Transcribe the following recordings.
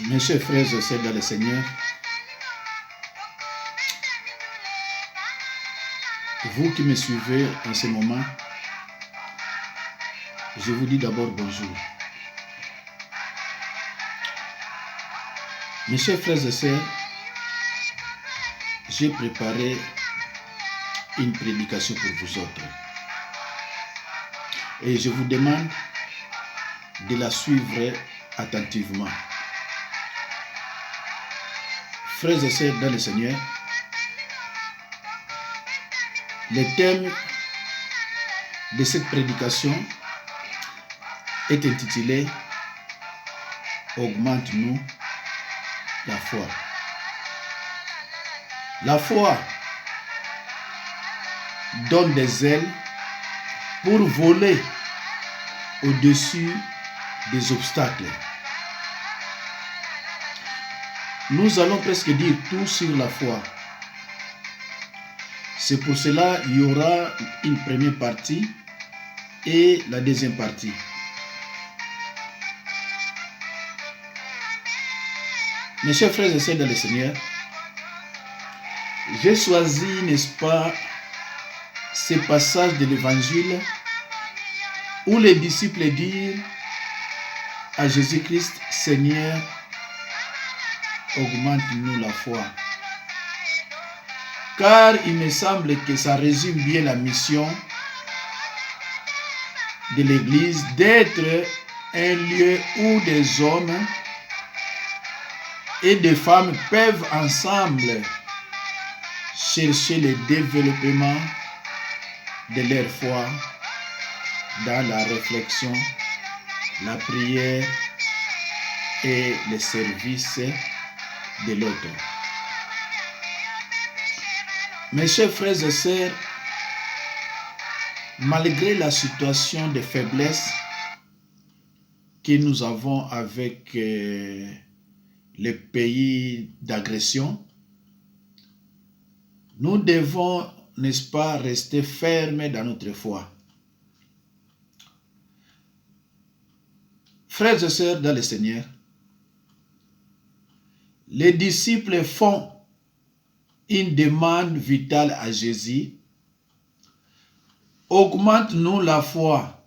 Mes chers frères et sœurs dans le Seigneur, vous qui me suivez en ce moment, je vous dis d'abord bonjour. Mes chers frères et sœurs, j'ai préparé une prédication pour vous autres. Et je vous demande de la suivre attentivement. Frères et sœurs dans le Seigneur, le thème de cette prédication est intitulé « Augmente-nous la foi ». La foi donne des ailes pour voler au-dessus des obstacles. Nous allons presque dire tout sur la foi. C'est pour cela qu'il y aura une première partie et la deuxième partie. Mes chers frères et sœurs dans le Seigneur, j'ai choisi, n'est-ce pas, ce passage de l'Évangile où les disciples disent à Jésus-Christ, « Seigneur, augmente-nous la foi ». Car il me semble que ça résume bien la mission de l'Église d'être un lieu où des hommes et des femmes peuvent ensemble chercher le développement de leur foi dans la réflexion, la prière et le service de l'autre. Mes chers frères et sœurs, malgré la situation de faiblesse que nous avons avec les pays d'agression, nous devons, n'est-ce pas, rester fermes dans notre foi. Frères et sœurs dans le Seigneur, les disciples font une demande vitale à Jésus. Augmente-nous la foi.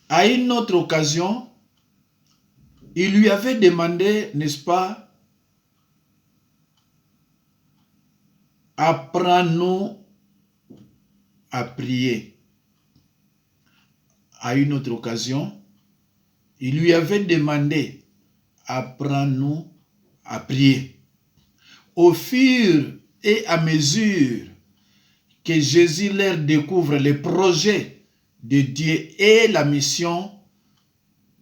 À une autre occasion, il lui avait demandé, n'est-ce pas, apprends-nous à prier. À une autre occasion, il lui avait demandé, apprends-nous à prier. Au fur et à mesure que Jésus leur découvre le projet de Dieu et la mission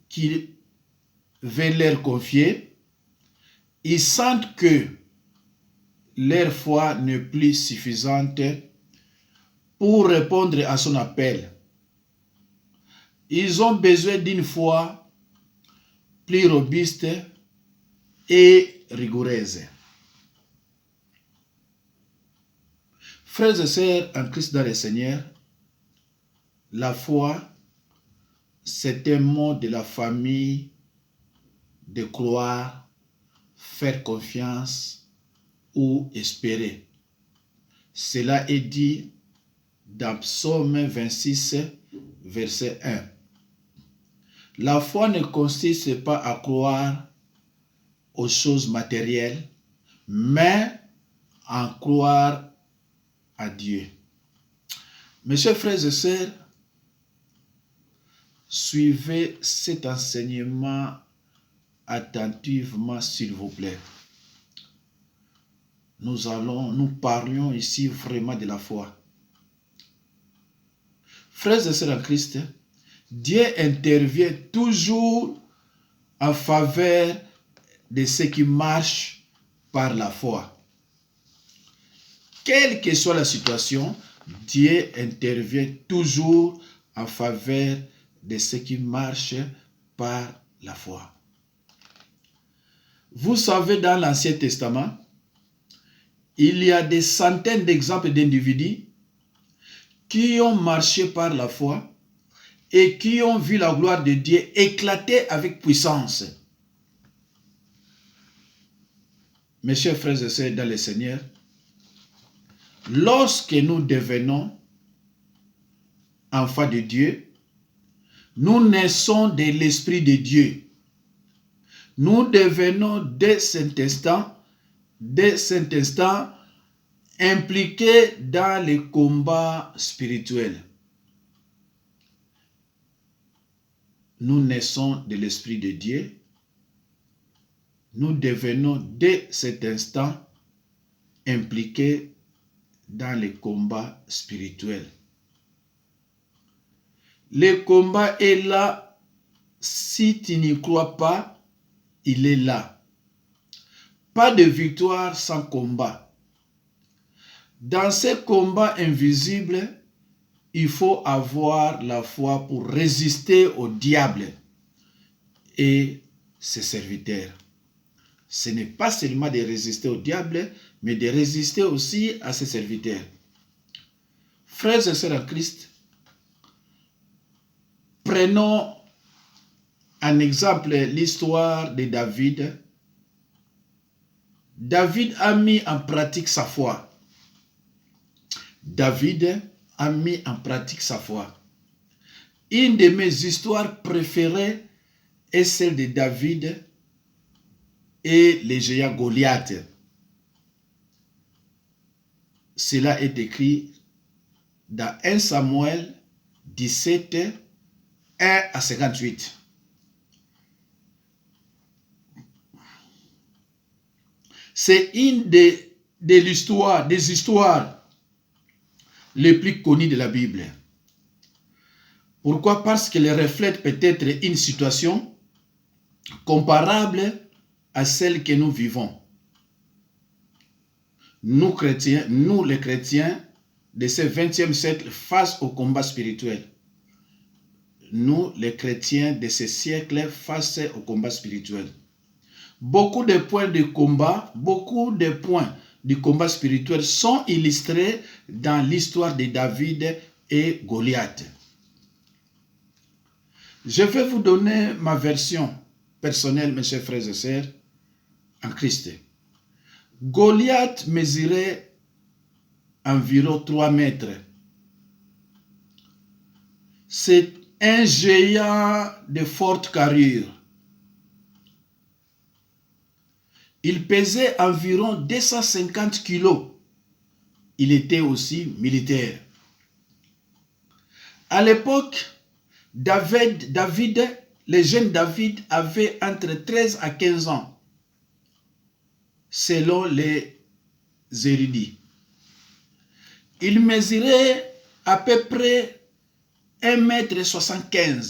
qu'il veut leur confier, ils sentent que leur foi n'est plus suffisante pour répondre à son appel. Ils ont besoin d'une foi plus robuste et rigoureuse. Frères et sœurs en Christ dans le Seigneur, la foi, c'est un mot de la famille de croire, faire confiance ou espérer. Cela est dit dans Psaume 26, verset 1. La foi ne consiste pas à croire aux choses matérielles, mais à croire à Dieu. Mes chers frères et sœurs, suivez cet enseignement attentivement, s'il vous plaît. Nous parlions ici vraiment de la foi. Frères et sœurs en Christ, Dieu intervient toujours en faveur de ceux qui marchent par la foi. Quelle que soit la situation, Dieu intervient toujours en faveur de ceux qui marchent par la foi. Vous savez, dans l'Ancien Testament, il y a des centaines d'exemples d'individus qui ont marché par la foi et qui ont vu la gloire de Dieu éclater avec puissance. Mes chers frères et sœurs dans le Seigneur, lorsque nous devenons enfants de Dieu, nous naissons de l'Esprit de Dieu. Nous devenons dès cet instant impliqués dans les combats spirituels. Nous naissons de l'Esprit de Dieu. Nous devenons dès cet instant impliqués dans les combats spirituels. Le combat est là. Si tu n'y crois pas, il est là. Pas de victoire sans combat. Dans ces combats invisibles, il faut avoir la foi pour résister au diable et ses serviteurs. Ce n'est pas seulement de résister au diable, mais de résister aussi à ses serviteurs. Frères et sœurs en Christ, prenons en exemple l'histoire de David. David a mis en pratique sa foi. David a mis en pratique sa foi. Une de mes histoires préférées est celle de David et le géant Goliath. Cela est écrit dans 1 Samuel 17, 1 à 58. C'est une des histoires les plus connues de la Bible. Pourquoi? Parce qu'elle reflète peut-être une situation comparable à celle que nous vivons. Nous les chrétiens de ce 20e siècle face au combat spirituel. Nous, les chrétiens de ce siècle face au combat spirituel. Beaucoup de points du combat spirituel sont illustrés dans l'histoire de David et Goliath. Je vais vous donner ma version personnelle, mes chers frères et sœurs, en Christ. Goliath mesurait environ 3 mètres. C'est un géant de forte carrure. Il pesait environ 250 kilos. Il était aussi militaire. À l'époque, le jeune David avait entre 13 à 15 ans, selon les érudits. Il mesurait à peu près 1,75 m.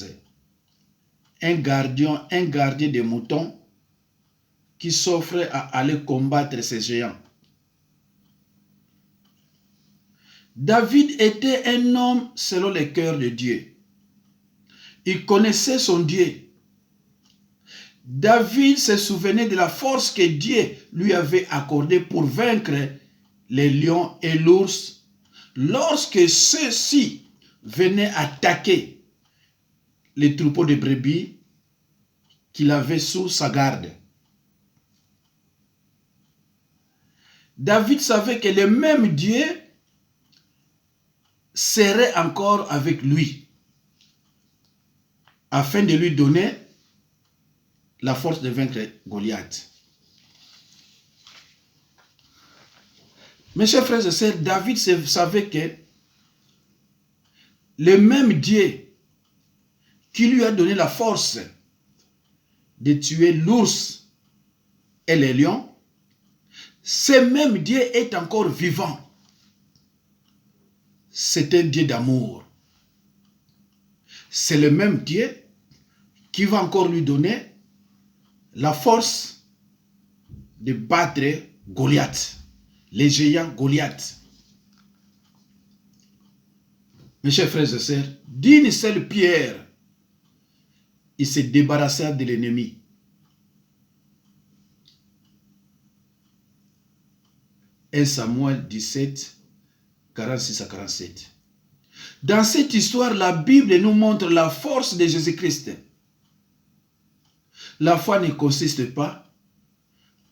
Un gardien de moutons qui s'offrait à aller combattre ces géants. David était un homme selon le cœur de Dieu. Il connaissait son Dieu. David se souvenait de la force que Dieu lui avait accordée pour vaincre les lions et l'ours lorsque ceux-ci venaient attaquer les troupeaux de brebis qu'il avait sous sa garde. David savait que le même Dieu serait encore avec lui afin de lui donner la force de vaincre Goliath. Mes chers frères et sœurs, David savait que le même Dieu qui lui a donné la force de tuer l'ours et les lions, ce même Dieu est encore vivant. C'est un Dieu d'amour. C'est le même Dieu qui va encore lui donner la force de battre Goliath, les géants Goliath. Mes chers frères et sœurs, d'une seule pierre, il se débarrassa de l'ennemi. 1 Samuel 17, 46 à 47. Dans cette histoire, la Bible nous montre la force de Jésus-Christ. La foi ne consiste pas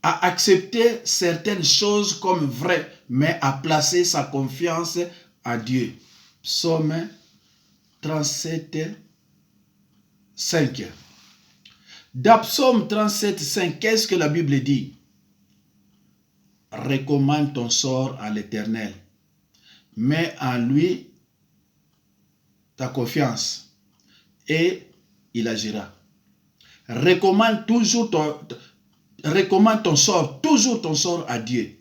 à accepter certaines choses comme vraies, mais à placer sa confiance en Dieu. Psaume 37, 5. Dans Psaume 37, 5, qu'est-ce que la Bible dit? Recommande ton sort à l'Éternel. Mets en lui ta confiance et il agira. Recommande ton sort, toujours ton sort à Dieu,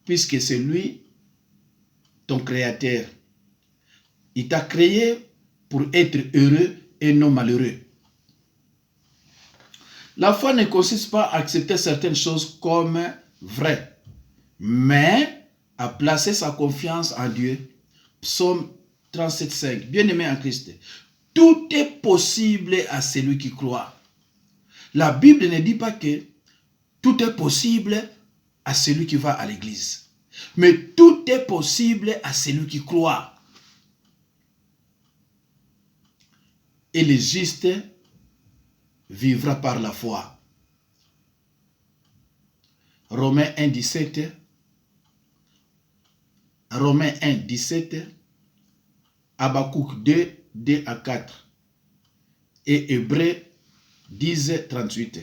puisque c'est lui, ton créateur. Il t'a créé pour être heureux et non malheureux. La foi ne consiste pas à accepter certaines choses comme vraies, mais à placer sa confiance en Dieu. Psaume 37, 5. Bien-aimé en Christ, tout est possible à celui qui croit. La Bible ne dit pas que tout est possible à celui qui va à l'église, mais tout est possible à celui qui croit. Et le juste vivra par la foi. Romains 1, 17. Romains 1, 17. Habakkuk 2, 2 à 4. Et Hébreux 10, 38.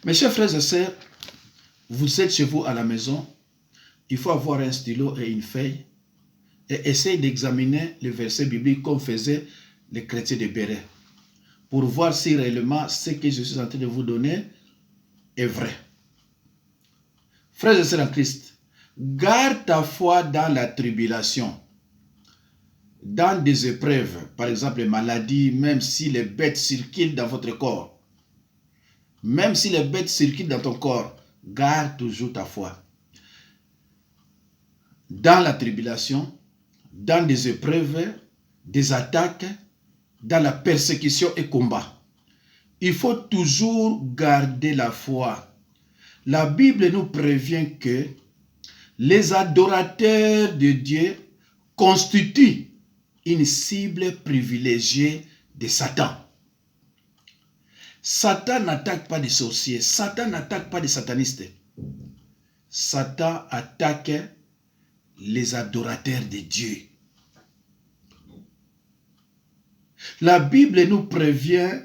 Mes chers frères et sœurs, vous êtes chez vous à la maison, il faut avoir un stylo et une feuille et essayer d'examiner les versets bibliques comme faisaient les chrétiens de Béret, pour voir si réellement ce que je suis en train de vous donner est vrai. Frères et sœurs en Christ, garde ta foi dans la tribulation, dans des épreuves, par exemple les maladies, même si les bêtes circulent dans votre corps. Même si les bêtes circulent dans ton corps, garde toujours ta foi. Dans la tribulation, dans des épreuves, des attaques, dans la persécution et combat. Il faut toujours garder la foi. La Bible nous prévient que les adorateurs de Dieu constituent une cible privilégiée de Satan. Satan n'attaque pas des sorciers. Satan n'attaque pas des satanistes. Satan attaque les adorateurs de Dieu. La Bible nous prévient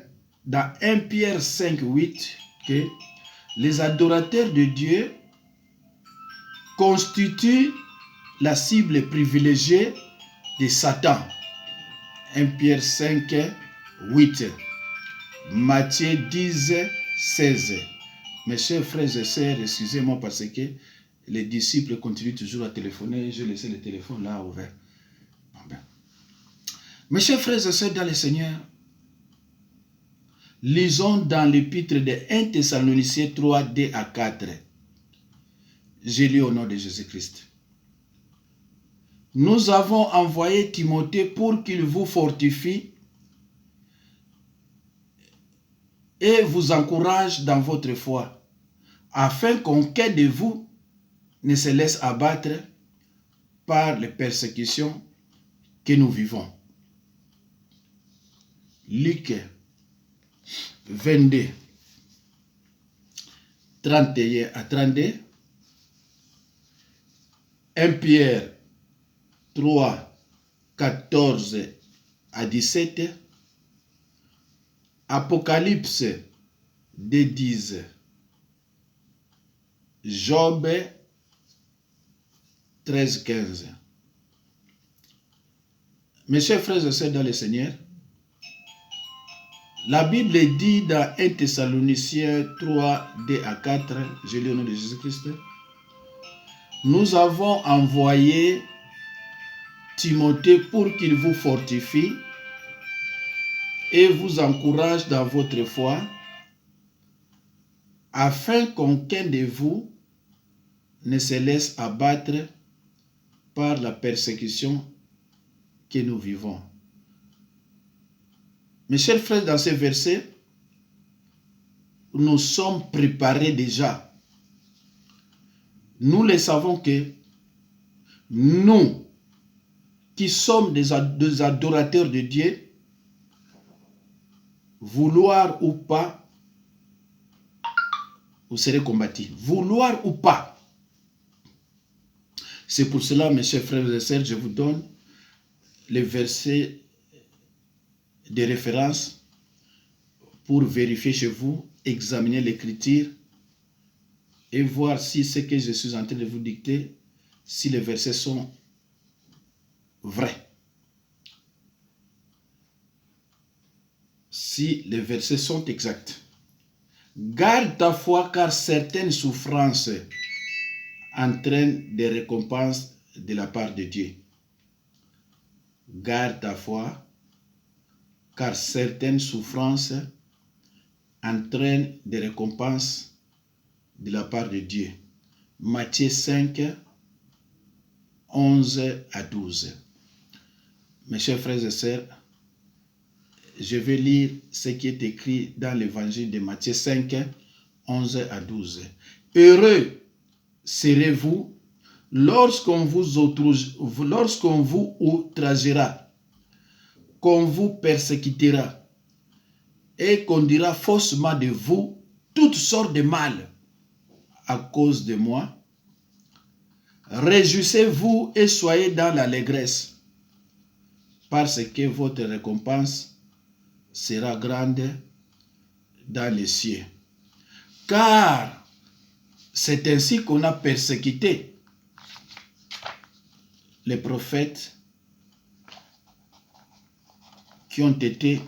dans 1 Pierre 5, 8 que les adorateurs de Dieu constituent la cible privilégiée de Satan. 1 Pierre 5, 8. Matthieu 10, 16. Mes chers frères et sœurs, excusez-moi parce que les disciples continuent toujours à téléphoner. Je laissé le téléphone là ouvert. Mes chers frères et sœurs dans le Seigneur, lisons dans l'épître de 1 Thessaloniciens 3, 2 à 4. J'ai lu au nom de Jésus-Christ. Nous avons envoyé Timothée pour qu'il vous fortifie et vous encourage dans votre foi, afin qu'aucun de vous ne se laisse abattre par les persécutions que nous vivons. Luc 22, 31 à 32, 1 Pierre 3, 14 à 17, Apocalypse 2, 10, Job 13, 15. Mes chers frères et sœurs dans le Seigneur, la Bible dit dans 1 Thessaloniciens 3, 2 à 4, je lis au nom de Jésus-Christ, nous avons envoyé Timothée pour qu'il vous fortifie et vous encourage dans votre foi, afin qu'aucun de vous ne se laisse abattre par la persécution que nous vivons. Mes chers frères, dans ces versets, nous sommes préparés déjà. Nous le savons que nous, qui sommes des adorateurs de Dieu, vouloir ou pas, vous serez combattus. Vouloir ou pas. C'est pour cela, mes chers frères et sœurs, je vous donne les versets de référence pour vérifier chez vous, examiner l'écriture et voir si ce que je suis en train de vous dicter, si les versets sont vrais. Si les versets sont exacts. Garde ta foi car certaines souffrances entraînent des récompenses de la part de Dieu. Garde ta foi car certaines souffrances entraînent des récompenses de la part de Dieu. Matthieu 5, 11 à 12. Mes chers frères et sœurs, je vais lire ce qui est écrit dans l'évangile de Matthieu 5, 11 à 12. Heureux serez-vous lorsqu'on vous outragera, qu'on vous persécutera et qu'on dira faussement de vous toutes sortes de mal à cause de moi. Réjouissez-vous et soyez dans l'allégresse, parce que votre récompense sera grande dans les cieux. Car c'est ainsi qu'on a persécuté les prophètes qui ont été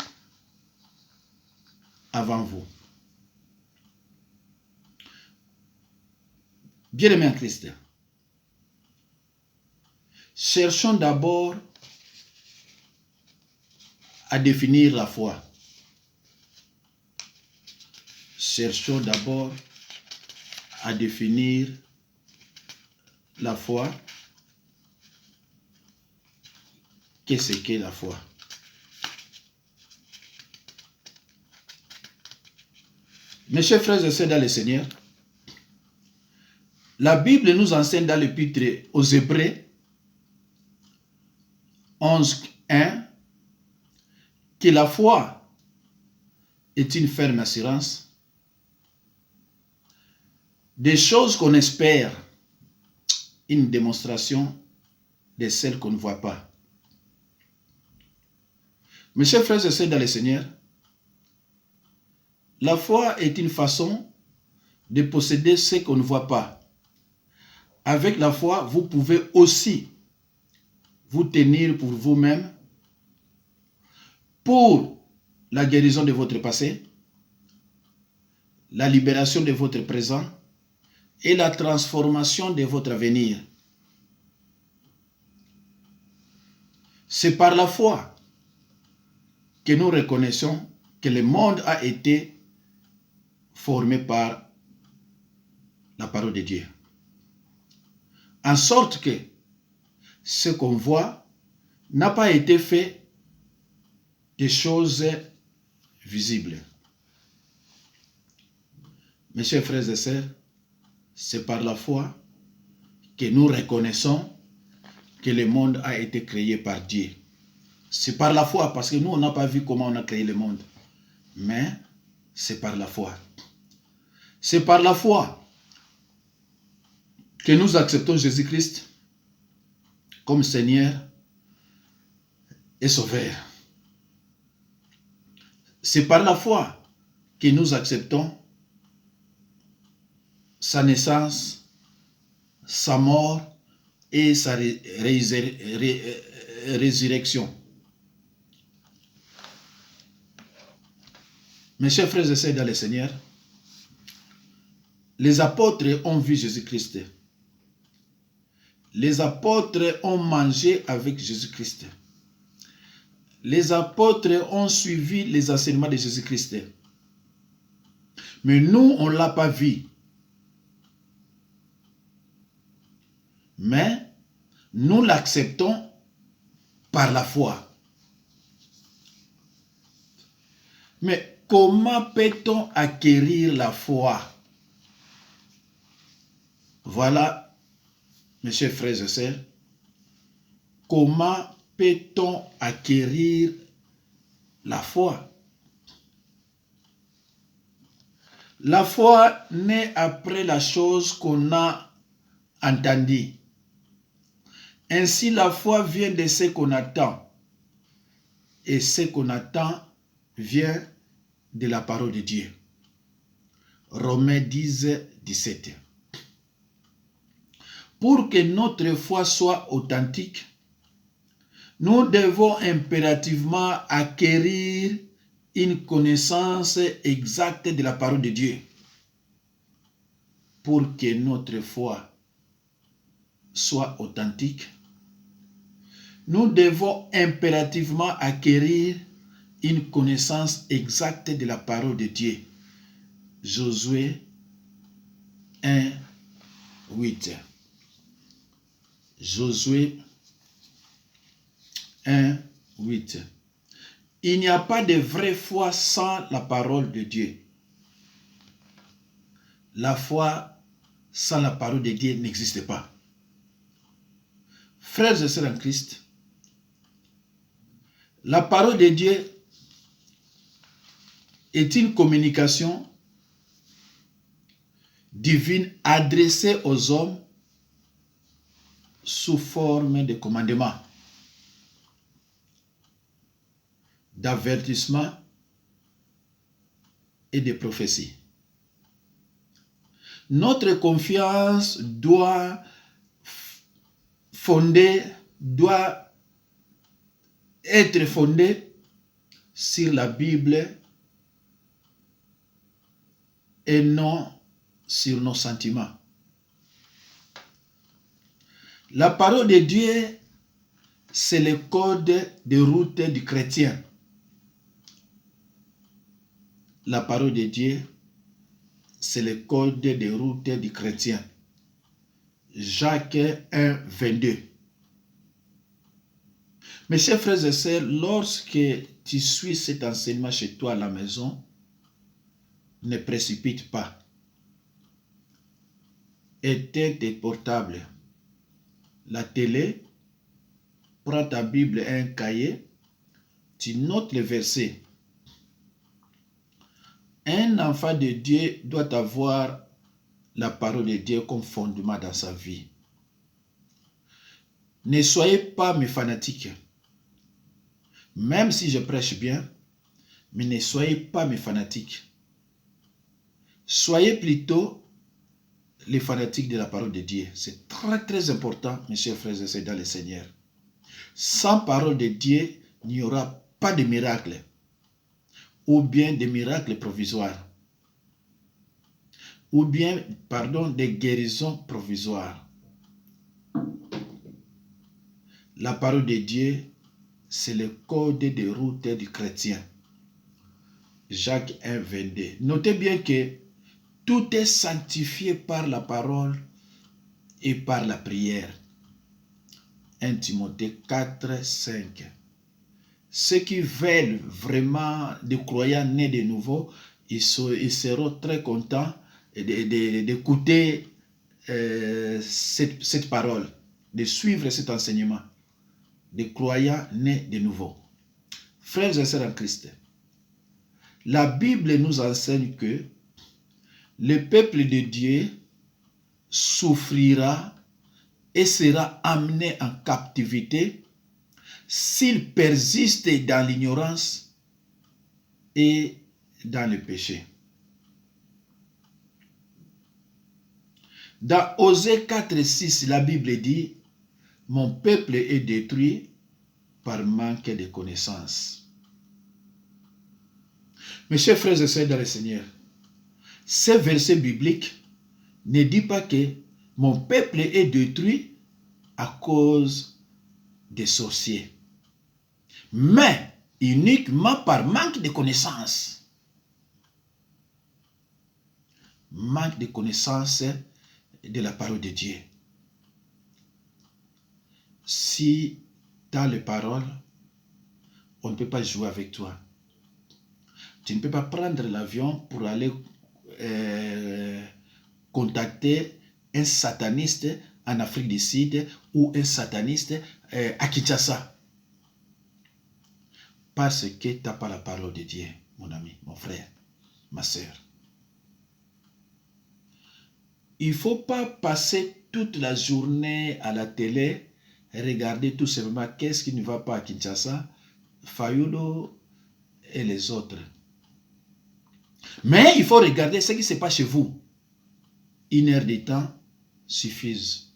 avant vous. Bien-aimés en Christ, cherchons d'abord à définir la foi. Cherchons d'abord à définir la foi. Qu'est-ce qu'est la foi? Mes chers frères et sœurs dans le Seigneur, la Bible nous enseigne dans l'Épître aux Hébreux 11, 1 que la foi est une ferme assurance des choses qu'on espère, une démonstration de celles qu'on ne voit pas. Mes chers frères et sœurs dans le Seigneur, la foi est une façon de posséder ce qu'on ne voit pas. Avec la foi, vous pouvez aussi vous tenir pour vous-même, pour la guérison de votre passé, la libération de votre présent et la transformation de votre avenir. C'est par la foi que nous reconnaissons que le monde a été formé par la parole de Dieu. En sorte que ce qu'on voit n'a pas été fait des choses visibles. Mes chers frères et sœurs, c'est par la foi que nous reconnaissons que le monde a été créé par Dieu. C'est par la foi, parce que nous, on n'a pas vu comment on a créé le monde. Mais c'est par la foi. C'est par la foi que nous acceptons Jésus-Christ comme Seigneur et Sauveur. C'est par la foi que nous acceptons sa naissance, sa mort et sa résurrection. Mes chers frères et sœurs dans le Seigneur, les apôtres ont vu Jésus-Christ. Les apôtres ont mangé avec Jésus-Christ. Les apôtres ont suivi les enseignements de Jésus-Christ. Mais nous, on ne l'a pas vu. Mais nous l'acceptons par la foi. Mais comment peut-on acquérir la foi? Voilà, mes chers frères et sœurs, comment peut-on acquérir la foi? La foi naît après la chose qu'on a entendue. Ainsi, la foi vient de ce qu'on attend. Et ce qu'on attend vient de la parole de Dieu. Romains 10, 17. Pour que notre foi soit authentique, nous devons impérativement acquérir une connaissance exacte de la parole de Dieu. Pour que notre foi soit authentique, nous devons impérativement acquérir une connaissance exacte de la parole de Dieu. Josué 1, 8. Josué 1, 8. Il n'y a pas de vraie foi sans la parole de Dieu. La foi sans la parole de Dieu n'existe pas. Frères et sœurs en Christ, la parole de Dieu est une communication divine adressée aux hommes sous forme de commandements, d'avertissements et de prophéties. Notre confiance doit être fondée sur la Bible et non sur nos sentiments. La parole de Dieu, c'est le code de route du chrétien. La parole de Dieu, c'est le code de route du chrétien. Jacques 1, 22. Mes chers frères et sœurs, lorsque tu suis cet enseignement chez toi à la maison, ne précipite pas. Éteins tes portables, la télé, prends ta Bible et un cahier, tu notes les versets. Un enfant de Dieu doit avoir la parole de Dieu comme fondement dans sa vie. Ne soyez pas mes fanatiques. Même si je prêche bien, mais ne soyez pas mes fanatiques. Soyez plutôt les fanatiques de la parole de Dieu. C'est très très important, mes chers frères et sœurs dans le Seigneur. Sans parole de Dieu, il n'y aura pas de miracle. Ou bien des miracles provisoires. Ou bien, des guérisons provisoires. La parole de Dieu, c'est le code de route du chrétien. Jacques 1, 22. Notez bien que tout est sanctifié par la parole et par la prière. 1 Timothée 4, 5. Ceux qui veulent vraiment des croyants nés de nouveau, ils seront très contents d'écouter cette parole, de suivre cet enseignement. Des croyants nés de nouveau. Frères et sœurs en Christ, la Bible nous enseigne que le peuple de Dieu souffrira et sera amené en captivité s'il persiste dans l'ignorance et dans le péché. Dans Osée 4, 6, la Bible dit « Mon peuple est détruit par manque de connaissances. » Mes chers frères et sœurs dans le Seigneur, ce verset biblique ne dit pas que mon peuple est détruit à cause des sorciers, mais uniquement par manque de connaissances. Manque de connaissances de la parole de Dieu. Si tu as les paroles, on ne peut pas jouer avec toi. Tu ne peux pas prendre l'avion pour aller contacter un sataniste en Afrique du Sud ou un sataniste à Kinshasa. Parce que tu n'as pas la parole de Dieu, mon ami, mon frère, ma soeur. Il ne faut pas passer toute la journée à la télé et regarder tout simplement qu'est-ce qui ne va pas à Kinshasa, Fayulu et les autres. Mais il faut regarder ce qui se passe chez vous. 1 heure de temps suffise.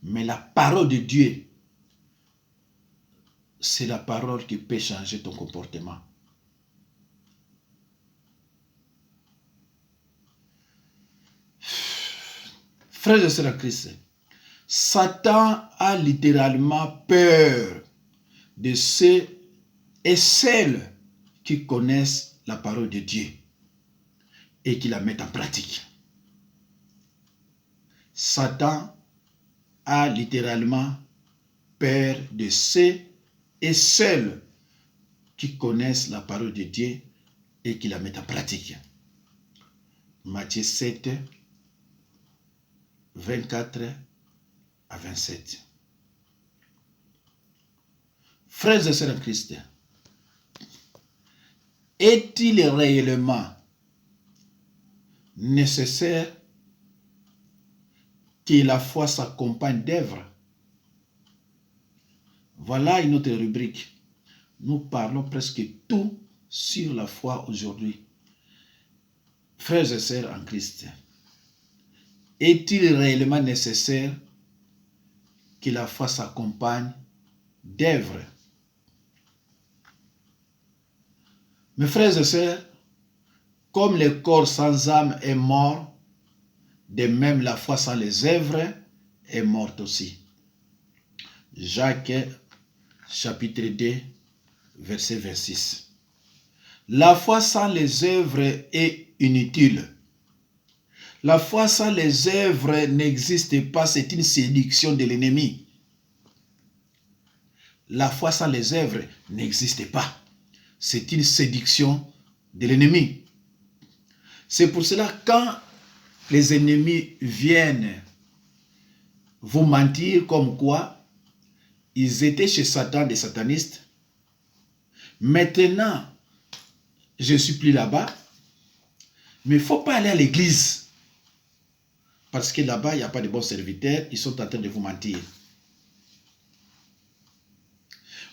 Mais la parole de Dieu, c'est la parole qui peut changer ton comportement. Frères et sœurs en Christ, Satan a littéralement peur de ceux et celles qui connaissent la parole de Dieu et qui la mettent en pratique. Satan a littéralement peur de ceux et celles qui connaissent la parole de Dieu et qui la mettent en pratique. Matthieu 7, 24 à 27. Frères et sœurs en Christ, est-il réellement nécessaire que la foi s'accompagne d'œuvres? Voilà une autre rubrique. Nous parlons presque tout sur la foi aujourd'hui. Frères et sœurs en Christ, est-il réellement nécessaire que la foi s'accompagne d'œuvres? Mes frères et sœurs, comme le corps sans âme est mort, de même la foi sans les œuvres est morte aussi. Jacques chapitre 2, verset 26. La foi sans les œuvres est inutile. La foi sans les œuvres n'existe pas, c'est une séduction de l'ennemi. La foi sans les œuvres n'existe pas. C'est une séduction de l'ennemi. C'est pour cela quand les ennemis viennent vous mentir comme quoi ils étaient chez Satan, des satanistes. Maintenant, je ne suis plus là-bas. Mais il ne faut pas aller à l'église. Parce que là-bas, il n'y a pas de bons serviteurs. Ils sont en train de vous mentir.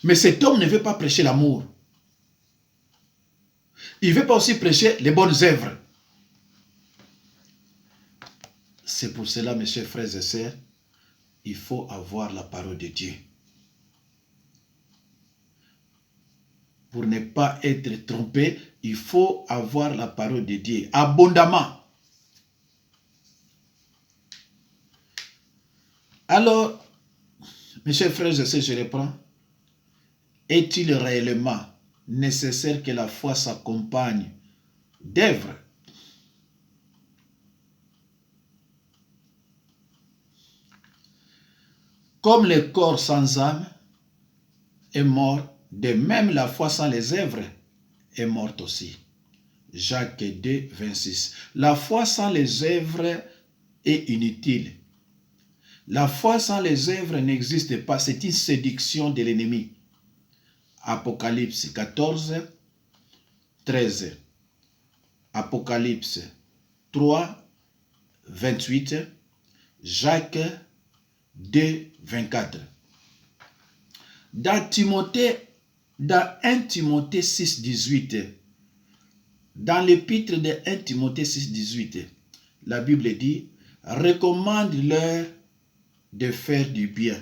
Mais cet homme ne veut pas prêcher l'amour. Il ne veut pas aussi prêcher les bonnes œuvres. C'est pour cela, mes chers frères et sœurs, il faut avoir la parole de Dieu. Pour ne pas être trompé, il faut avoir la parole de Dieu abondamment. Alors, mes chers frères et sœurs, je reprends. Est-il réellement nécessaire que la foi s'accompagne d'œuvres? Comme le corps sans âme est mort, de même la foi sans les œuvres est morte aussi. Jacques 2, 26. La foi sans les œuvres est inutile. La foi sans les œuvres n'existe pas, c'est une séduction de l'ennemi. Apocalypse 14, 13. Apocalypse 3, 28. Jacques 2, 24. Dans 1 Timothée 6, 18, dans l'épître de 1 Timothée 6, 18, la Bible dit, recommande-leur de faire du bien,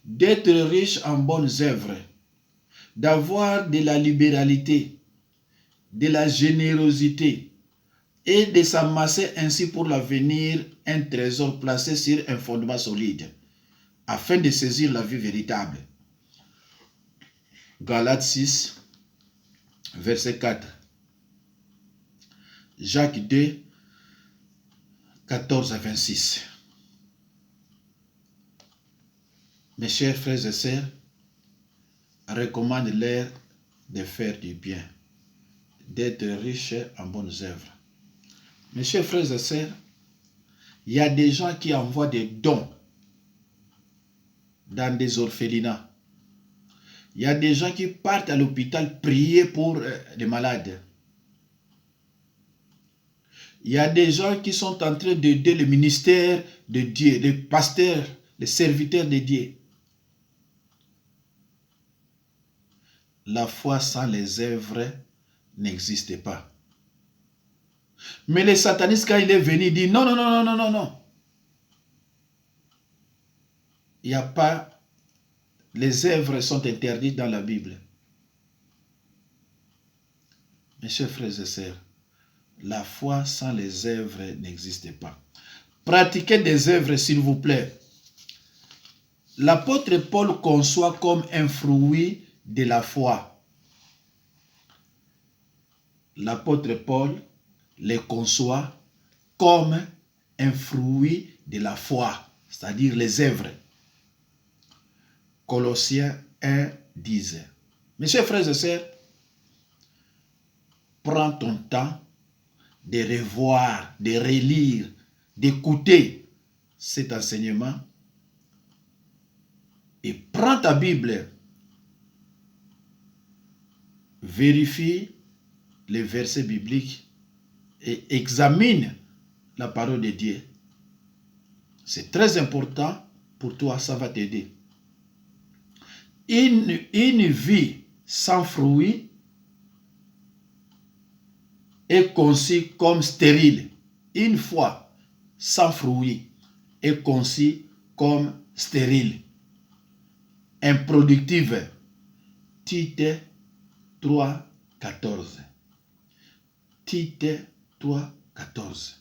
d'être riche en bonnes œuvres, d'avoir de la libéralité, de la générosité et de s'amasser ainsi pour l'avenir un trésor placé sur un fondement solide, afin de saisir la vie véritable. Galates 6, verset 4. Jacques 2, 14 à 26. Mes chers frères et sœurs, recommande-leur de faire du bien, d'être riches en bonnes œuvres. Mes chers frères et sœurs, il y a des gens qui envoient des dons dans des orphelinats. Il y a des gens qui partent à l'hôpital prier pour les malades. Il y a des gens qui sont en train d'aider le ministère de Dieu, les pasteurs, les serviteurs de Dieu. La foi sans les œuvres n'existe pas. Mais le sataniste, quand il est venu, il dit non, non, non, non, non, non, non. Il n'y a pas... Les œuvres sont interdites dans la Bible. Mes chers frères et sœurs, la foi sans les œuvres n'existe pas. Pratiquez des œuvres, s'il vous plaît. L'apôtre Paul conçoit comme un fruit de la foi. L'apôtre Paul les conçoit comme un fruit de la foi, c'est-à-dire les œuvres. Colossiens 1, 10. Mes chers frères et sœurs, prends ton temps de revoir, de relire, d'écouter cet enseignement et prends ta Bible, vérifie les versets bibliques et examine la parole de Dieu. C'est très important pour toi, ça va t'aider. Une vie sans fruit est conçue comme stérile. Une foi sans fruit est conçue comme stérile, improductive. Tite 3, 14. Tite 3, 14.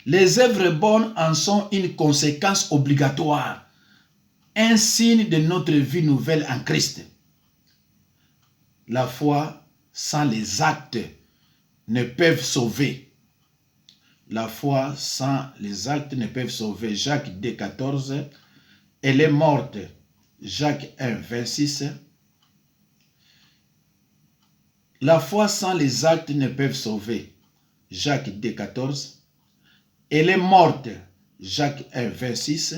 Les œuvres bonnes en sont une conséquence obligatoire, un signe de notre vie nouvelle en Christ. La foi sans les actes ne peuvent sauver. La foi sans les actes ne peuvent sauver. Jacques 2, 14. Elle est morte. Jacques 1, 26. La foi sans les actes ne peuvent sauver. Jacques 2, 14. Elle est morte. Jacques 1, 26.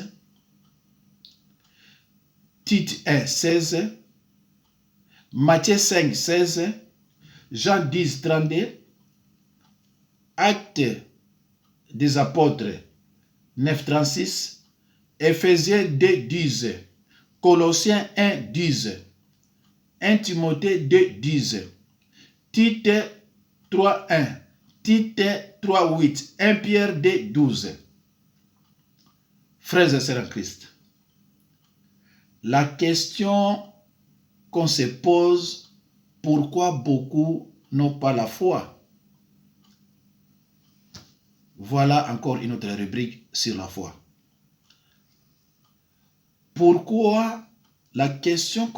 Tite 1, 16. Matthieu 5, 16. Jean 10, 32. Actes des apôtres 9, 36. Ephésiens 2, 10. Colossiens 1, 10. 1 Timothée 2, 10. Tite 3, 1. Tite 3, 8. 1 Pierre 2, 12. Frères et sœurs en Christ, la question qu'on se pose, pourquoi beaucoup n'ont pas la foi? Voilà encore une autre rubrique sur la foi. Pourquoi la question